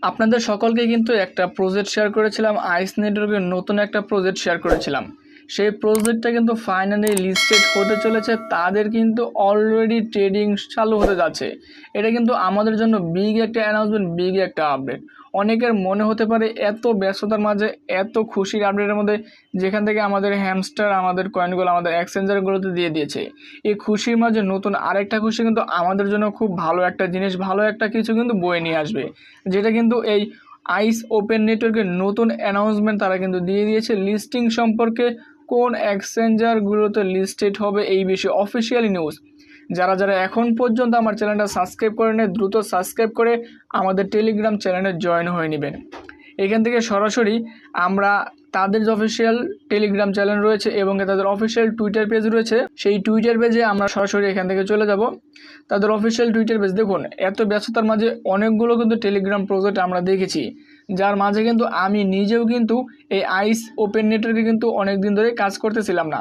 আপনাদের সকলকে কিন্তু একটা প্রজেক্ট শেয়ার করেছিলাম, আইস নেটওয়ার্কের নতুন একটা প্রজেক্ট শেয়ার করেছিলাম। সেই প্রজেক্টটা কিন্তু ফাইনালি লিস্টেড হতে চলেছে, তাদের কিন্তু অলরেডি ট্রেডিং চালু হতে যাচ্ছে। এটা কিন্তু আমাদের জন্য বিগ একটা অ্যানাউন্সমেন্ট, বিগ একটা আপডেট। অনেকের মনে হতে পারে এত ব্যস্ততার মাঝে এত খুশির আপডেটের মধ্যে, যেখান থেকে আমাদের হ্যামস্টার আমাদের কয়েনগুলো আমাদের এক্সচেঞ্জারগুলোতে দিয়ে দিয়েছে, এই খুশির মাঝে নতুন আরেকটা খুশি কিন্তু আমাদের জন্য খুব ভালো একটা জিনিস, ভালো একটা কিছু কিন্তু বয়ে নিয়ে আসবে, যেটা কিন্তু এই আইস ওপেন নেটওয়ার্কের নতুন অ্যানাউন্সমেন্ট তারা কিন্তু দিয়ে দিয়েছে লিস্টিং সম্পর্কে, কোন এক্সচেঞ্জারগুলোতে লিস্টেড হবে এই বিষয়ে অফিসিয়ালি নিউজ। যারা যারা এখন পর্যন্ত আমার চ্যানেলটা সাবস্ক্রাইব করে নেয়, দ্রুত সাবস্ক্রাইব করে আমাদের টেলিগ্রাম চ্যানেলে জয়েন হয়ে নেবেন। এখান থেকে সরাসরি আমরা তাদের যে অফিসিয়াল টেলিগ্রাম চ্যানেল রয়েছে এবং তাদের অফিসিয়াল টুইটার পেজ রয়েছে, সেই টুইটার পেজে আমরা সরাসরি এখান থেকে চলে যাব। তাদের অফিসিয়াল টুইটার পেজ দেখুন, এত ব্যস্ততার মাঝে অনেকগুলো কিন্তু টেলিগ্রাম প্রজেক্ট আমরা দেখেছি, যার মাঝে কিন্তু আমি নিজেও কিন্তু এই আইস ওপেন নেটওয়ার্কে কিন্তু অনেক দিন ধরে কাজ করতেছিলাম না।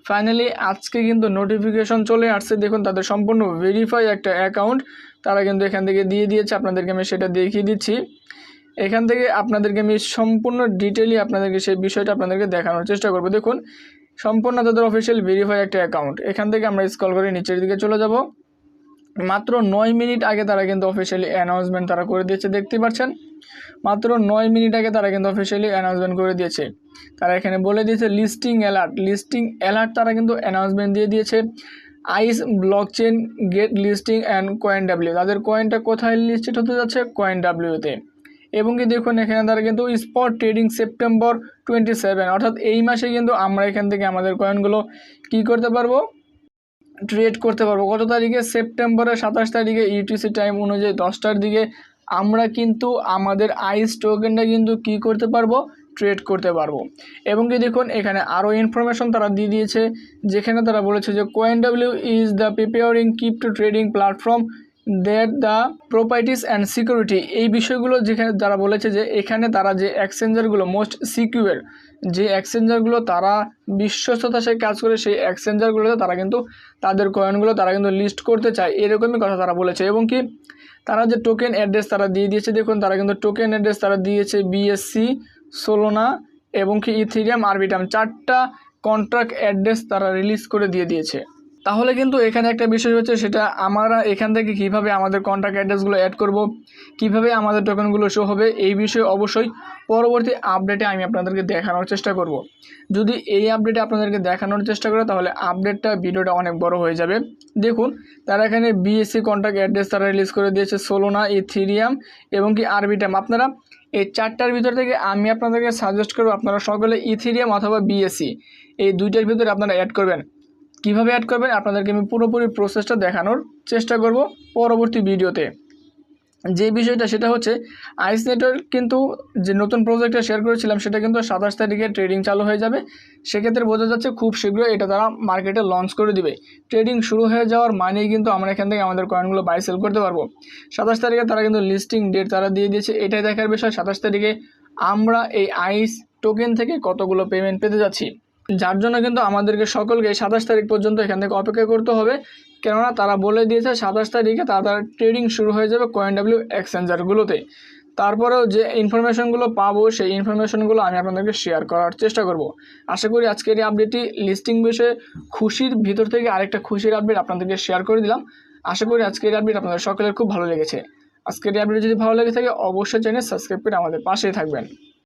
ফাইনালি আজকে কিন্তু নোটিফিকেশন চলে আসছে। দেখুন তাদের সম্পূর্ণ ভেরিফাই একটা অ্যাকাউন্ট তারা কিন্তু এখান থেকে দিয়ে দিয়েছে। আপনাদেরকে আমি সেটা দেখিয়ে দিচ্ছি। এখান থেকে আপনাদেরকে আমি সম্পূর্ণ ডিটেইলি আপনাদেরকে সেই বিষয়টা আপনাদেরকে দেখানোর চেষ্টা করব। দেখুন সম্পূর্ণ তাদের অফিসিয়াল ভেরিফাই একটা অ্যাকাউন্ট। এখান থেকে আমরা স্ক্রল করে নিচের দিকে চলে যাব। মাত্র 9 মিনিট আগে তারা কিন্তু অফিসিয়ালি অ্যানাউন্সমেন্ট তারা করে দিয়েছে, দেখতে পাচ্ছেন। মাত্র 9 মিনিট আগে তারা কিন্তু অফিসিয়ালি অ্যানাউন্সমেন্ট করে দিয়েছে। তারা এখানে বলে দিয়েছে লিস্টিং অ্যালার্ট তারা কিন্তু অ্যানাউন্সমেন্ট দিয়ে দিয়েছে। Ice blockchain gate listing and CoinW, তাদের কয়েনটা কোথায় লিস্টেড হতে যাচ্ছে? CoinW-তে। এবং কি দেখুন এখানে তারা কিন্তু স্পট ট্রেডিং সেপ্টেম্বর 27, অর্থাৎ এই মাসে কিন্তু আমরা এখান থেকে আমাদের কয়েনগুলো কি করতে পারবো? ট্রেড করতে পারবো। কত তারিখে? সেপ্টেম্বরের 27 তারিখে ইউটিসি টাইম অনুযায়ী 10টার দিকে আমরা কিন্তু আমাদের আইস টোকেনটা কিন্তু কি করতে পারবো? ট্রেড করতে পারবো। এবং কি দেখুন এখানে আরও ইনফরমেশন তারা দিয়ে দিয়েছে, যেখানে তারা বলেছে যে CoinW is the preparing crypto trading platform that the properties and security. এই বিষয়গুলো যেখানে তারা বলেছে যে এখানে তারা যে এক্সচেঞ্জারগুলো মোস্ট সিকিউর, যে এক্সচেঞ্জারগুলো তারা বিশ্বস্ততার সাথে কাজ করে, সেই এক্সচেঞ্জারগুলোতে তারা কিন্তু তাদের কয়েনগুলো তারা কিন্তু লিস্ট করতে চায়, এরকমই কথা তারা বলেছে। এবং কি তারা যে টোকেন অ্যাড্রেস তারা দিয়ে দিয়েছে, দেখুন তারা কিন্তু টোকেন অ্যাড্রেস তারা দিয়েছে BSC, সোলোনা এবং কি ইথেরিয়াম, আরবিটাম, 4টা কন্ট্রাক্ট অ্যাড্রেস তারা রিলিজ করে দিয়ে দিয়েছে। তাহলে কিন্তু এখানে একটা বিষয় হচ্ছে, সেটা আমরা এখান থেকে কিভাবে আমাদের কন্ট্রাক্ট অ্যাড্রেসগুলো অ্যাড করব, কিভাবে আমাদের টোকেনগুলো শো হবে, এই বিষয়ে অবশ্যই পরবর্তী আপডেটে আমি আপনাদেরকে দেখানোর চেষ্টা করব। যদি এই আপডেটে আপনাদেরকে দেখানোর চেষ্টা করে তাহলে ভিডিওটা অনেক বড় হয়ে যাবে। দেখুন তারা এখানে BSC কন্ট্রাক্ট অ্যাড্রেস তারা রিলিজ করে দিয়েছে, সোলোনা, ইথেরিয়াম এবং কি আরবিটাম। আপনারা এই 4টার ভিতর থেকে আমি আপনাদেরকে সাজেস্ট করব আপনারা সকলে ইথেরিয়াম অথবা BSC এই 2টার ভিতরে আপনারা অ্যাড করবেন। কিভাবে অ্যাড করবেন আপনাদেরকে আমি পুরোপুরি প্রসেসটা দেখানোর চেষ্টা করব পরবর্তী ভিডিওতে। যে বিষয়টা সেটা হচ্ছে আইস নেটওয়ার্ক কিন্তু যে নতুন প্রজেক্টটা শেয়ার করেছিলাম সেটা কিন্তু 27 তারিখে ট্রেডিং চালু হয়ে যাবে। সেক্ষেত্রে বোঝা যাচ্ছে খুব শীঘ্রই এটা তারা মার্কেটে লঞ্চ করে দিবে। ট্রেডিং শুরু হয়ে যাওয়ার মানেই কিন্তু আমরা এখান থেকে আমাদের কয়েনগুলো বাই সেল করতে পারবো। 27 তারিখে তারা কিন্তু লিস্টিং ডেট তারা দিয়ে দিয়েছে। এটাই দেখার বিষয় 27 তারিখে আমরা এই আইস টোকেন থেকে কতগুলো পেমেন্ট পেতে যাচ্ছি, যার জন্য কিন্তু আমাদেরকে সকলকে 27 তারিখ পর্যন্ত এখান থেকে অপেক্ষা করতে হবে। কেননা তারা বলে দিয়েছে 27 তারিখে তাদের ট্রেডিং শুরু হয়ে যাবে CoinW এক্সচেঞ্জারগুলোতে। তারপরেও যে ইনফরমেশনগুলো পাবো সেই ইনফরমেশনগুলো আমি আপনাদেরকে শেয়ার করার চেষ্টা করব। আশা করি আজকের এই আপডেটটি লিস্টিং বিষয়ে খুশির ভিতর থেকে আরেকটা খুশির আপডেট আপনাদেরকে শেয়ার করে দিলাম। আশা করি আজকের এই আপডেট আপনাদের সকলের খুব ভালো লেগেছে। আজকের এই আপডেট যদি ভালো লেগে থাকে অবশ্যই চ্যানেল সাবস্ক্রাইব করে আমাদের পাশেই থাকবেন।